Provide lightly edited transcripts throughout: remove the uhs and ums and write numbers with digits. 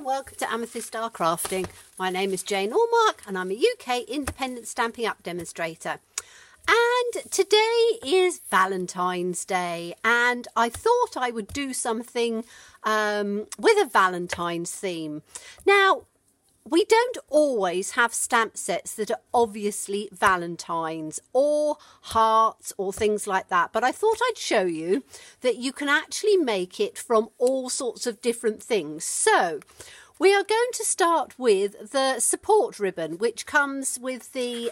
welcome to Amethyst Star Crafting. My name is Jane Allmark and I'm a UK independent Stampin' Up demonstrator. And today is Valentine's Day and I thought I would do something with a Valentine's theme. Now, we don't always have stamp sets that are obviously Valentines or hearts or things like that. But I thought I'd show you that you can actually make it from all sorts of different things. So we are going to start with the support ribbon, which comes with the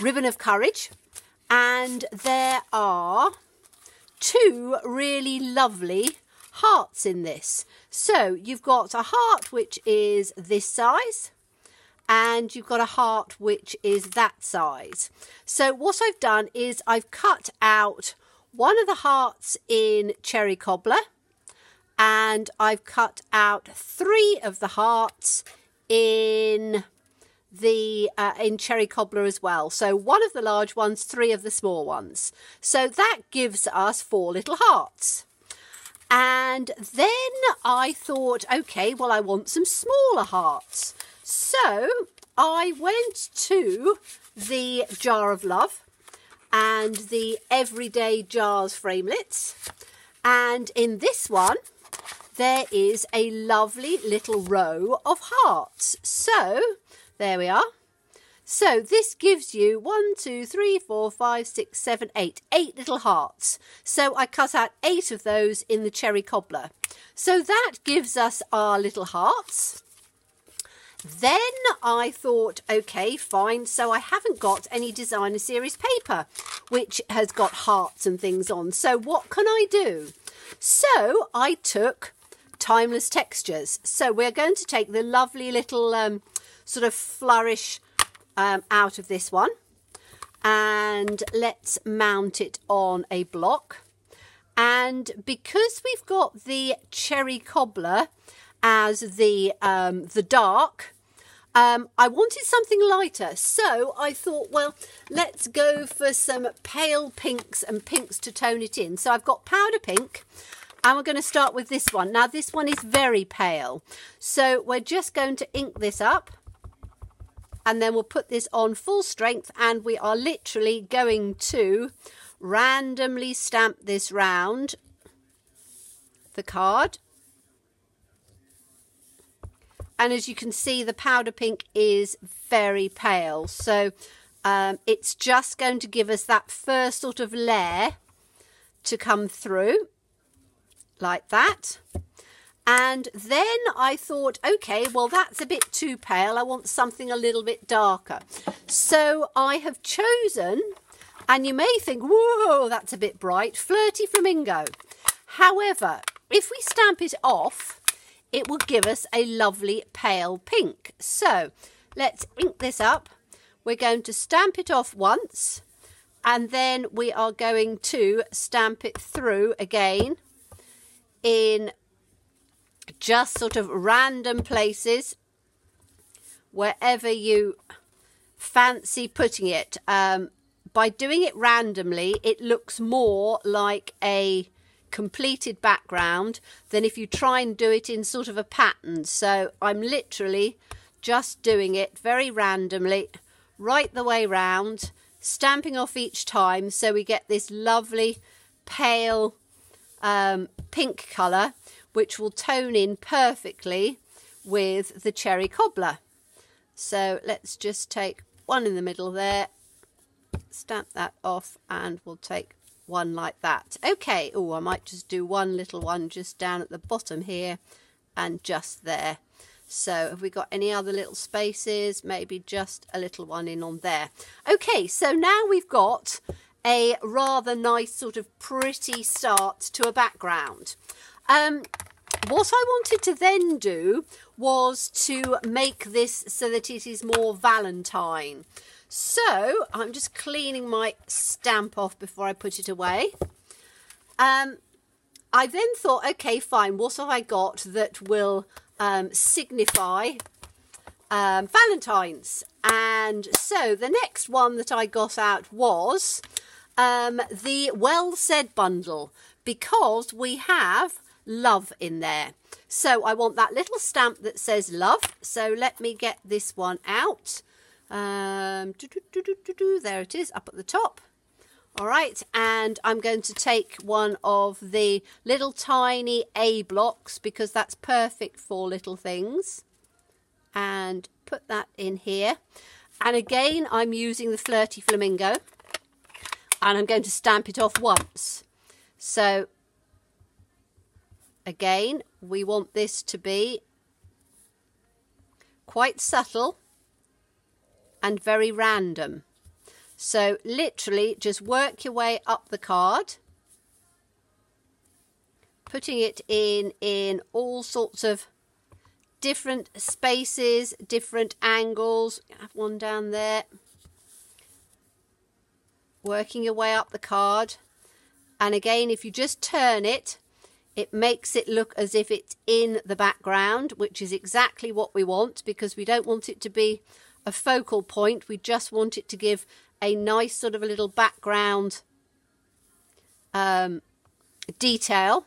ribbon of courage. And there are two really lovely hearts in this. So you've got a heart which is this size and you've got a heart which is that size. So what I've done is I've cut out one of the hearts in cherry cobbler and I've cut out three of the hearts in the in cherry cobbler as well. So one of the large ones, three of the small ones. So that gives us four little hearts. And then I thought, okay, well, I want some smaller hearts. So I went to the Jar of Love and the Everyday Jars framelits. And in this one, there is a lovely little row of hearts. So there we are. So this gives you 1, 2, 3, 4, 5, 6, 7, 8 little hearts. So I cut out 8 of those in the cherry cobbler. So that gives us our little hearts. Then I thought, okay, fine. So I haven't got any designer series paper, which has got hearts and things on. So what can I do? So I took Timeless Textures. So we're going to take the lovely little sort of flourish out of this one, and let's mount it on a block. And because we've got the cherry cobbler as the dark, I wanted something lighter, so I thought, well, let's go for some pale pinks and pinks to tone it in. So I've got powder pink and we're going to start with this one. Now this one is very pale, so we're just going to ink this up. And then we'll put this on full strength and we are literally going to randomly stamp this round the card. And as you can see, the powder pink is very pale. So it's just going to give us that first sort of layer to come through like that. And then I thought, okay, well, that's a bit too pale. I want something a little bit darker. So I have chosen, and you may think, whoa, that's a bit bright, Flirty Flamingo. However, if we stamp it off, it will give us a lovely pale pink. So let's ink this up. We're going to stamp it off once, and then we are going to stamp it through again in just sort of random places wherever you fancy putting it. By doing it randomly, it looks more like a completed background than if you try and do it in sort of a pattern. So I'm literally just doing it very randomly right the way round, stamping off each time so we get this lovely pale pink colour, which will tone in perfectly with the cherry cobbler. So let's just take one in the middle there, stamp that off, and we'll take one like that. Okay, oh, I might just do one little one just down at the bottom here and just there. So have we got any other little spaces? Maybe just a little one in on there. Okay, so now we've got a rather nice sort of pretty start to a background. What I wanted to then do was to make this so that it is more Valentine. So I'm just cleaning my stamp off before I put it away. I then thought, okay, fine, what have I got that will signify Valentine's? And so the next one that I got out was the Well Said bundle, because we have love in there. So I want that little stamp that says love. So let me get this one out. There it is, up at the top. All right, and I'm going to take one of the little tiny A blocks because that's perfect for little things, and put that in here. And again, I'm using the Flirty Flamingo, and I'm going to stamp it off once. So again, we want this to be quite subtle and very random. So literally just work your way up the card, putting it in all sorts of different spaces, different angles. I have one down there. Working your way up the card. And again, if you just turn it, it makes it look as if it's in the background, which is exactly what we want, because we don't want it to be a focal point. We just want it to give a nice sort of a little background detail.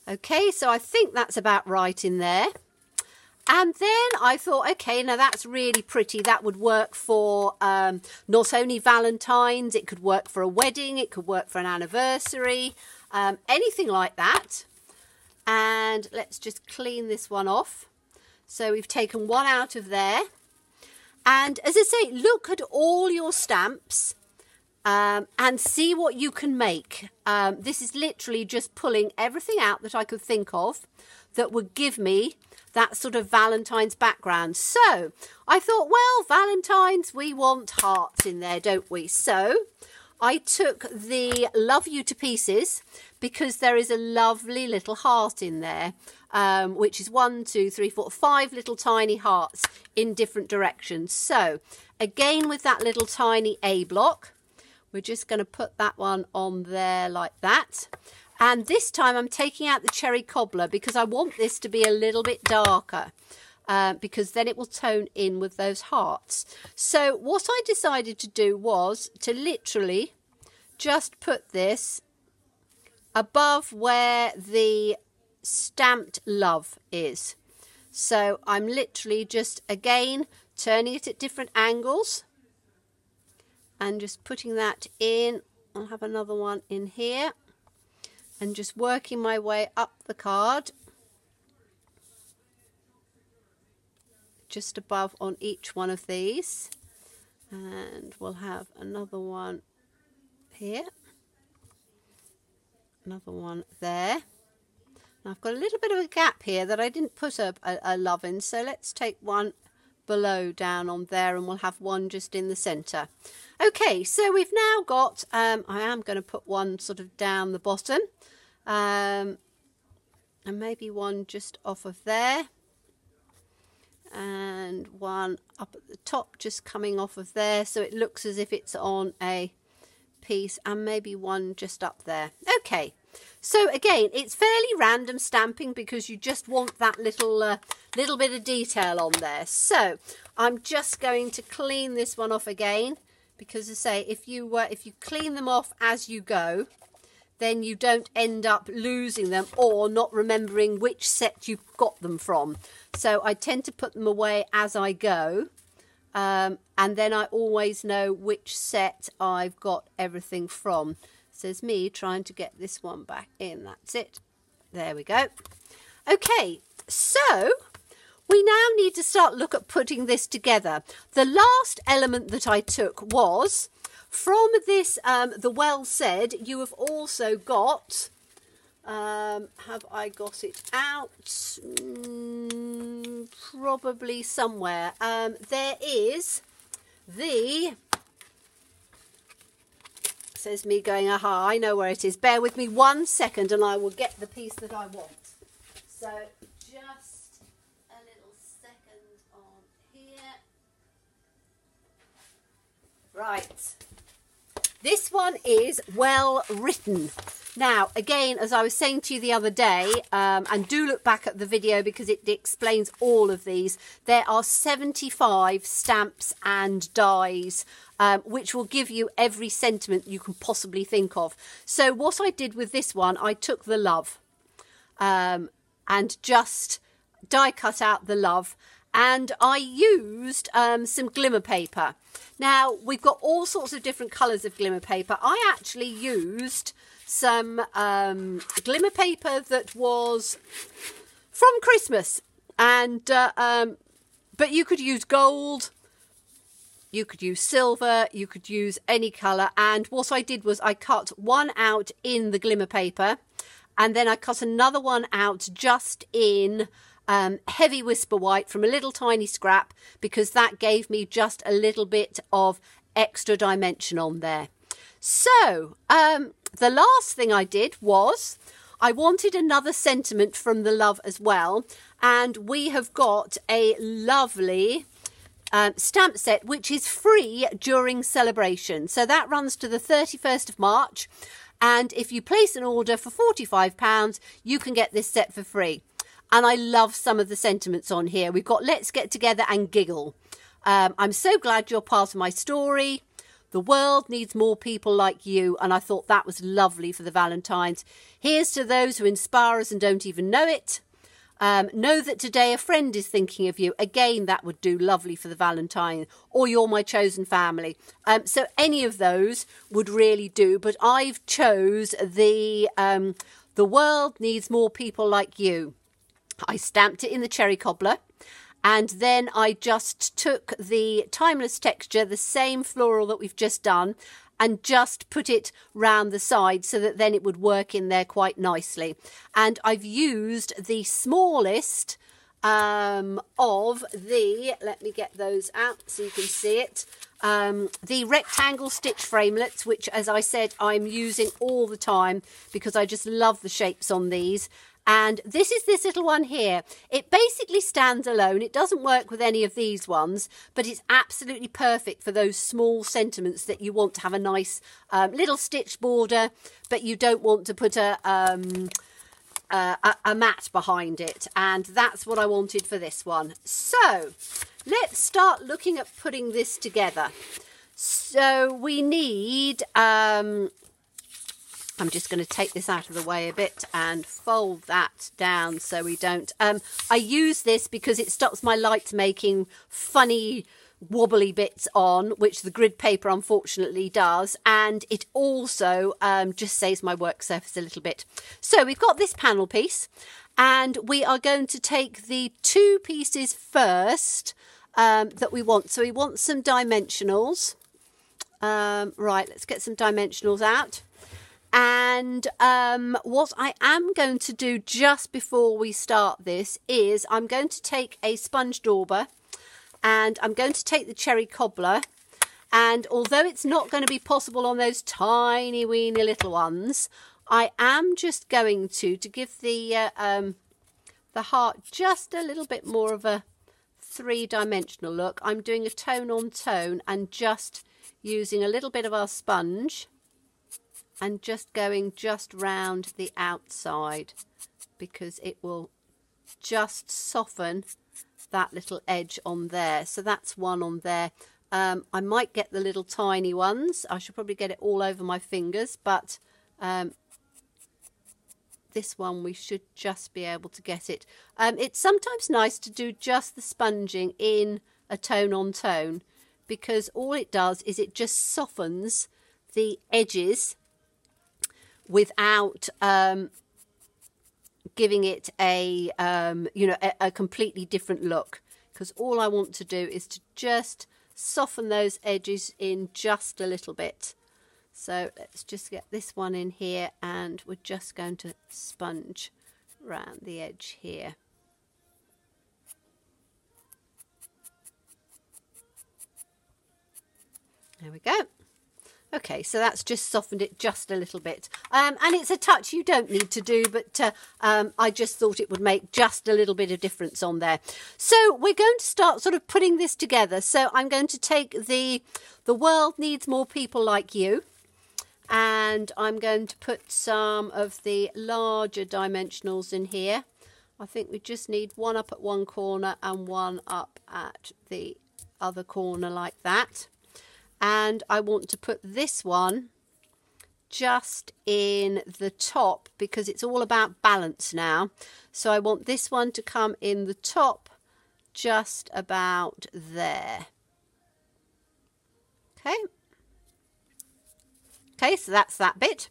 Okay, so I think that's about right in there. And then I thought, okay, now that's really pretty. That would work for not only Valentine's, it could work for a wedding, it could work for an anniversary, anything like that. And let's just clean this one off. So we've taken one out of there. And as I say, look at all your stamps and see what you can make. This is literally just pulling everything out that I could think of that would give me that sort of Valentine's background. So I thought, well, Valentine's, we want hearts in there, don't we? So I took the Love You to Pieces because there is a lovely little heart in there, which is 1, 2, 3, 4, 5 little tiny hearts in different directions. So again, with that little tiny A block, we're just going to put that one on there like that. And this time I'm taking out the Cherry Cobbler because I want this to be a little bit darker, because then it will tone in with those hearts. So what I decided to do was to literally just put this above where the stamped love is. So I'm literally just, again, turning it at different angles and just putting that in. I'll have another one in here and just working my way up the card just above on each one of these. And we'll have another one here, another one there. Now I've got a little bit of a gap here that I didn't put a love in, so let's take one below down on there and we'll have one just in the centre. Okay, so we've now got, I am going to put one sort of down the bottom, and maybe one just off of there, and one up at the top just coming off of there, so it looks as if it's on a piece, and maybe one just up there. Okay, so again, it's fairly random stamping because you just want that little bit of detail on there. So I'm just going to clean this one off again, because as I say, if you clean them off as you go, then you don't end up losing them or not remembering which set you got them from. So I tend to put them away as I go, and then I always know which set I've got everything from. So it's me trying to get this one back in. That's it. There we go. Okay, so we now need to start look at putting this together. The last element that I took was from this, the Well Said, you have also got, have I got it out? Probably somewhere. There is the, says me going, aha, I know where it is. Bear with me 1 second and I will get the piece that I want. So just a little second on here. Right. This one is well written. Now, again, as I was saying to you the other day, and do look back at the video because it explains all of these, there are 75 stamps and dies, which will give you every sentiment you can possibly think of. So what I did with this one, I took the love and just die cut out the love, and I used some glimmer paper. Now, we've got all sorts of different colours of glimmer paper. I actually used some glimmer paper that was from Christmas, and but you could use gold, you could use silver, you could use any colour. And what I did was I cut one out in the glimmer paper, and then I cut another one out just in heavy whisper white from a little tiny scrap, because that gave me just a little bit of extra dimension on there. So the last thing I did was I wanted another sentiment from the love as well, and we have got a lovely stamp set which is free during celebration. So that runs to the 31st of March, and if you place an order for £45, you can get this set for free. And I love some of the sentiments on here. We've got Let's Get Together and Giggle. I'm so glad you're part of my story. The world needs more people like you. And I thought that was lovely for the Valentines. Here's to those who inspire us and don't even know it. Know that today a friend is thinking of you. Again, that would do lovely for the Valentine. Or You're My Chosen Family. So any of those would really do. But I've chose the world needs more people like you. I stamped it in the cherry cobbler, and then I just took the timeless texture, the same floral that we've just done, and just put it round the side so that then it would work in there quite nicely. And I've used the smallest of the, let me get those out so you can see it, the rectangle stitch framelits, which, as I said, I'm using all the time because I just love the shapes on these. And this is this little one here. It basically stands alone. It doesn't work with any of these ones, but it's absolutely perfect for those small sentiments that you want to have a nice little stitch border, but you don't want to put a mat behind it. And that's what I wanted for this one. So let's start looking at putting this together. So we need... I'm just going to take this out of the way a bit and fold that down so we don't... I use this because it stops my light making funny wobbly bits on, which the grid paper unfortunately does, and it also just saves my work surface a little bit. So we've got this panel piece, and we are going to take the two pieces first that we want. So we want some dimensionals. Right, let's get some dimensionals out. And what I am going to do just before we start this is I'm going to take a sponge dauber, and I'm going to take the cherry cobbler, and although it's not going to be possible on those tiny weeny little ones, I am just going to give the heart just a little bit more of a three-dimensional look. I'm doing a tone on tone and just using a little bit of our sponge and just going just round the outside, because it will just soften that little edge on there. So that's one on there. I might get the little tiny ones. I should probably get it all over my fingers, but this one we should just be able to get it. It's sometimes nice to do just the sponging in a tone on tone, because all it does is it just softens the edges without giving it a a completely different look, because all I want to do is to just soften those edges in just a little bit. So let's just get this one in here, and we're just going to sponge around the edge here. There we go. Okay, so that's just softened it just a little bit. And it's a touch you don't need to do, but I just thought it would make just a little bit of difference on there. So we're going to start sort of putting this together. So I'm going to take the world needs more people like you. and I'm going to put some of the larger dimensionals in here. I think we just need one up at one corner and one up at the other corner like that. And I want to put this one just in the top because it's all about balance now. So I want this one to come in the top just about there. Okay, so that's that bit.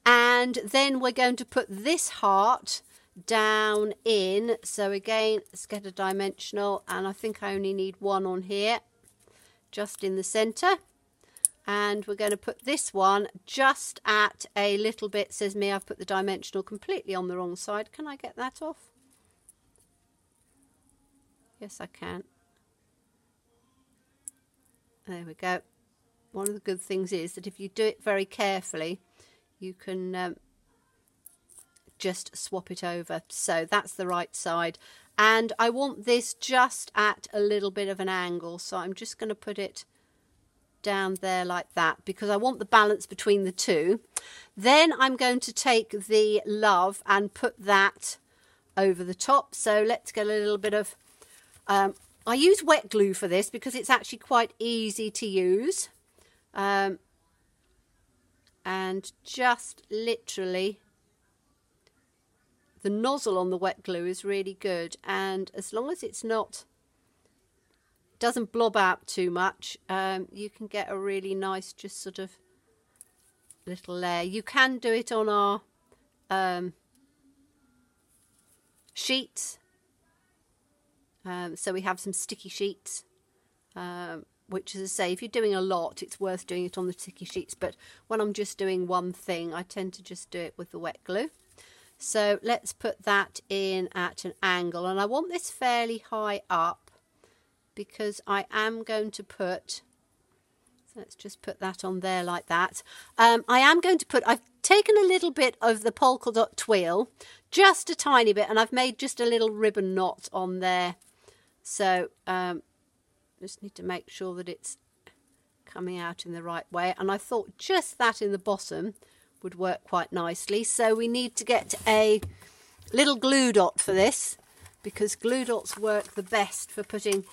And then we're going to put this heart down in. So again, let's get a dimensional, and I think I only need one on here, just in the center. And we're going to put this one just at a little bit, says me, I've put the dimensional completely on the wrong side. Can I get that off? Yes, I can. There we go. One of the good things is that if you do it very carefully, you can just swap it over. So that's the right side. And I want this just at a little bit of an angle. So I'm just going to put it down there like that because I want the balance between the two. Then I'm going to take the love and put that over the top. So let's get a little bit of... I use wet glue for this because it's actually quite easy to use. And just literally, the nozzle on the wet glue is really good, and as long as it's not, doesn't blob out too much, you can get a really nice just sort of little layer. You can do it on our sheets. So we have some sticky sheets, which, as I say, if you're doing a lot, it's worth doing it on the sticky sheets. But when I'm just doing one thing, I tend to just do it with the wet glue. So let's put that in at an angle. And I want this fairly high up because I am going to put... So let's just put that on there like that. I am going to put... I've taken a little bit of the polka dot twill, just a tiny bit, and I've made just a little ribbon knot on there. So... just need to make sure that it's coming out in the right way, and I thought just that in the bottom would work quite nicely. So we need to get a little glue dot for this because glue dots work the best for putting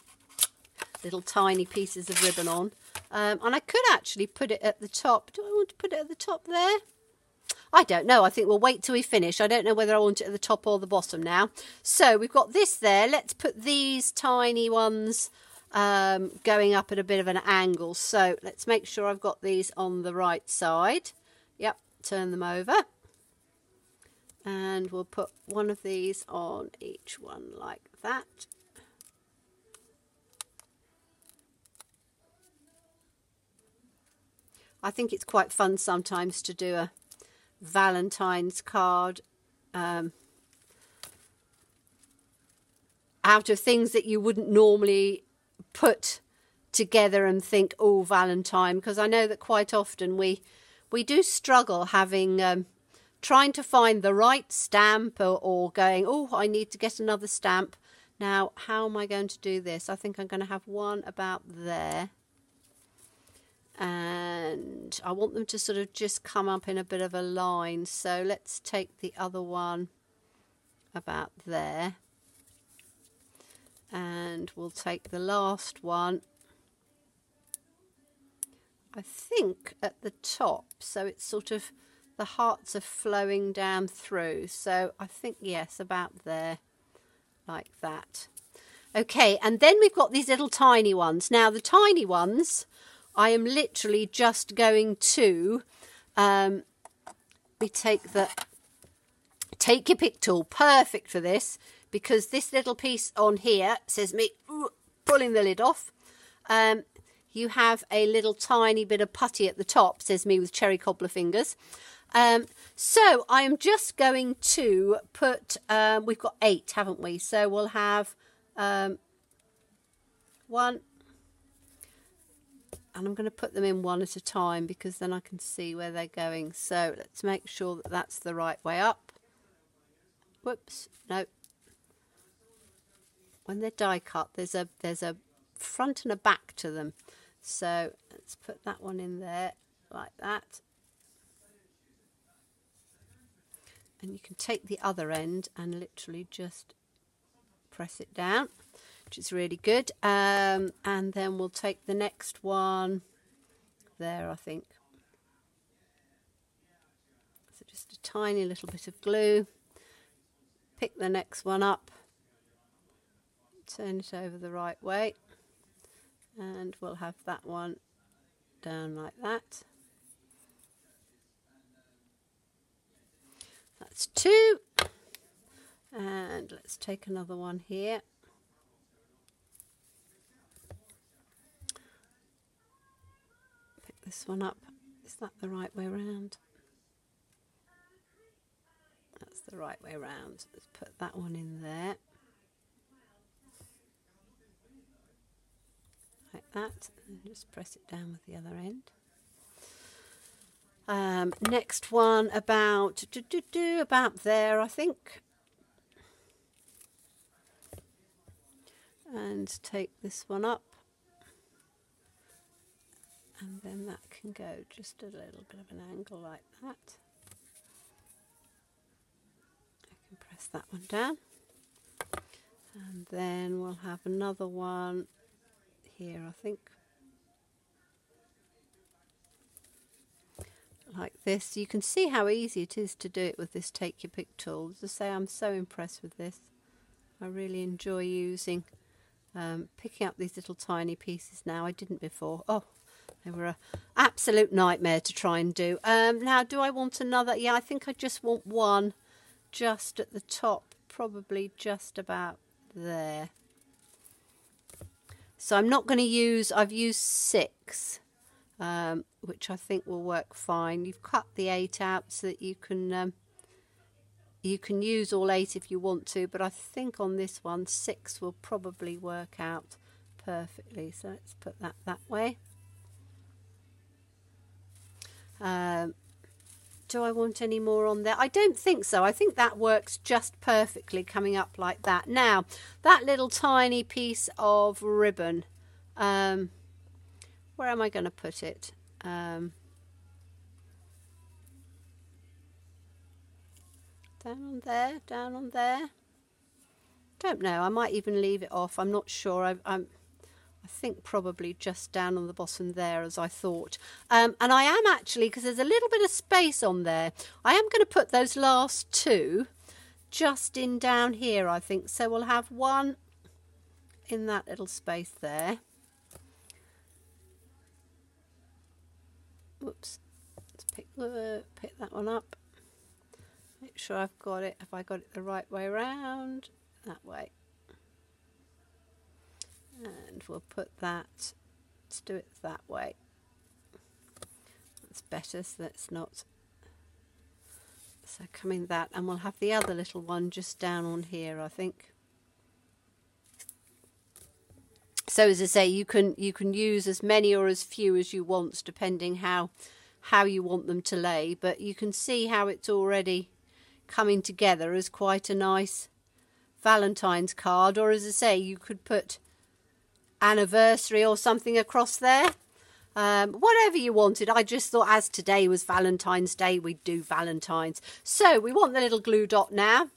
little tiny pieces of ribbon on. And I could actually put it at the top. Do I want to put it at the top there? I don't know. I think we'll wait till we finish. I don't know whether I want it at the top or the bottom now. So we've got this there. Let's put these tiny ones going up at a bit of an angle. So let's make sure I've got these on the right side. Yep, turn them over. And we'll put one of these on each one like that. I think it's quite fun sometimes to do a Valentine's card out of things that you wouldn't normally put together and think, oh, Valentine, because I know that quite often we do struggle having trying to find the right stamp or going, oh, I need to get another stamp. Now, how am I going to do this? I think I'm going to have one about there. And I want them to sort of just come up in a bit of a line. So let's take the other one about there. And we'll take the last one, I think, at the top. So it's sort of, the hearts are flowing down through. So I think, yes, about there, like that. Okay, and then we've got these little tiny ones. Now, the tiny ones, I am literally just going to, take your pick tool, perfect for this, because this little piece on here says me, pulling the lid off. You have a little tiny bit of putty at the top, says me with cherry cobbler fingers. So I am just going to put, we've got 8, haven't we? So we'll have 1, and I'm going to put them in one at a time because then I can see where they're going. So let's make sure that that's the right way up. Whoops, no. When they're die cut, there's a front and a back to them. So let's put that one in there like that. And you can take the other end and literally just press it down, which is really good. And then we'll take the next one there, I think. So just a tiny little bit of glue. Pick the next one up, turn it over the right way, and we'll have that one down like that. That's 2. And let's take another one here. Pick this one up. Is that the right way around? That's the right way around. Let's put that one in there. Like that. And just press it down with the other end. Next one about there, I think. And take this one up. And then that can go just a little bit of an angle like that. Press that one down, and then we'll have another one here, I think, like this. You can see how easy it is to do it with this Take Your Pick tool. As I say, I'm so impressed with this. I really enjoy using picking up these little tiny pieces now. I didn't before. Oh, they were an absolute nightmare to try and do. Now, do I want another? Yeah, I think I just want one just at the top, probably just about there. So I'm not going to use, I've used 6, which I think will work fine. You've cut the 8 out so that you can use all 8 if you want to, but I think on this one 6 will probably work out perfectly. So let's put that way. Do I want any more on there? I don't think so. I think that works just perfectly coming up like that. Now, that little tiny piece of ribbon, where am I going to put it? Down on there, down on there. Don't know. I might even leave it off. I'm not sure. I think probably just down on the bottom there, as I thought. And I am actually, because there's a little bit of space on there, I am going to put those last 2 just in down here, I think. So we'll have one in that little space there. Whoops. Let's pick that one up. Make sure I've got it. Have I got it the right way around? That way. And we'll put that, let's do it that way. That's better, so that's not, so coming that, and we'll have the other little one just down on here, I think. So as I say, you can use as many or as few as you want, depending how you want them to lay, but you can see how it's already coming together as quite a nice Valentine's card, or as I say, you could put anniversary or something across there, whatever you wanted. I just thought, as today was Valentine's Day, we'd do Valentine's. So we want the little glue dot now,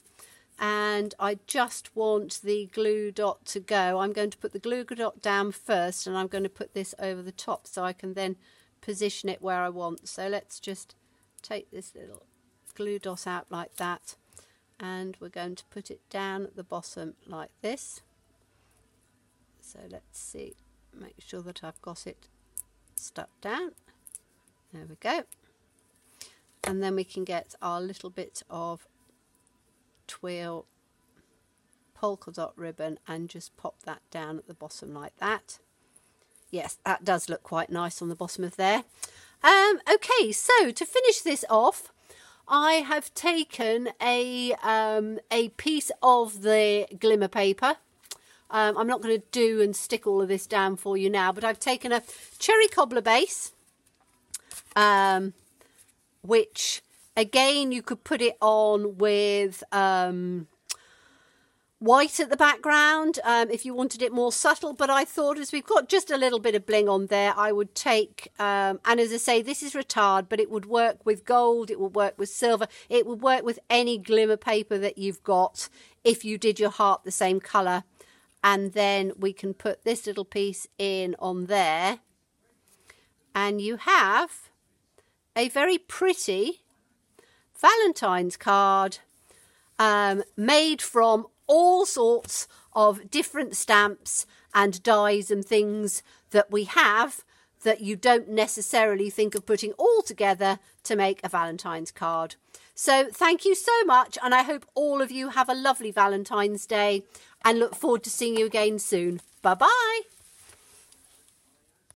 and I just want the glue dot to go. I'm going to put the glue dot down first, and I'm going to put this over the top so I can then position it where I want. So let's just take this little glue dot out like that, and we're going to put it down at the bottom like this. So let's see, make sure that I've got it stuck down. There we go. And then we can get our little bit of twill polka dot ribbon and just pop that down at the bottom like that. Yes, that does look quite nice on the bottom of there. Okay, so to finish this off, I have taken a piece of the glimmer paper. I'm not going to do and stick all of this down for you now, but I've taken a cherry cobbler base, which again you could put it on with white at the background if you wanted it more subtle, but I thought as we've got just a little bit of bling on there, I would take, and as I say, this is retard, but it would work with gold, it would work with silver, it would work with any glimmer paper that you've got if you did your heart the same colour. And then we can put this little piece in on there, and you have a very pretty Valentine's card made from all sorts of different stamps and dies and things that we have that you don't necessarily think of putting all together to make a Valentine's card. So thank you so much, and I hope all of you have a lovely Valentine's Day and look forward to seeing you again soon. Bye-bye.